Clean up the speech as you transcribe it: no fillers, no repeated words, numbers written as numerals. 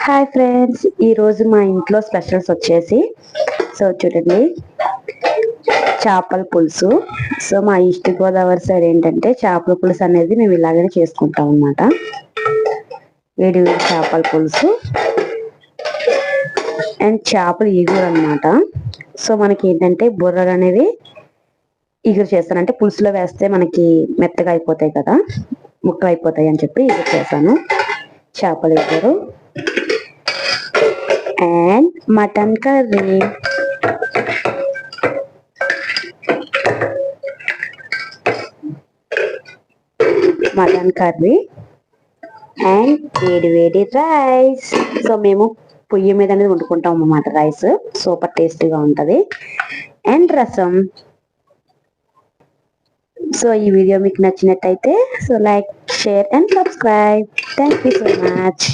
Hi friends, ఈరోజు మా ఇంట్లో స్పెషల్స్ వచ్చేసి చూడండి, చేపల పులుసు. మా ఈస్ట్ గోదావరి సైడ్ ఏంటంటే చేపల పులుసు అనేది మేము ఇలాగనే చేసుకుంటాం అన్నమాట. వేడి వేడి చేపల పులుసు అండ్ చేపలు ఈగురు అనమాట. మనకి ఏంటంటే బుర్రలు అనేవి ఈగురు చేస్తాను, అంటే పులుసులో వేస్తే మనకి మెత్తగా అయిపోతాయి కదా, ముక్కలు అయిపోతాయి అని చెప్పి ఈగురు చేశాను. చేపలు ఈగురు and mutton curry. Mutton curry and వేడి రైస్. మేము పొయ్యి మీద అనేది వండుకుంటాం అన్నమాట రైస్. సూపర్ టేస్టీగా ఉంటుంది. అండ్ రసం. ఈ వీడియో మీకు నచ్చినట్టయితే like, share and subscribe. Thank you so much.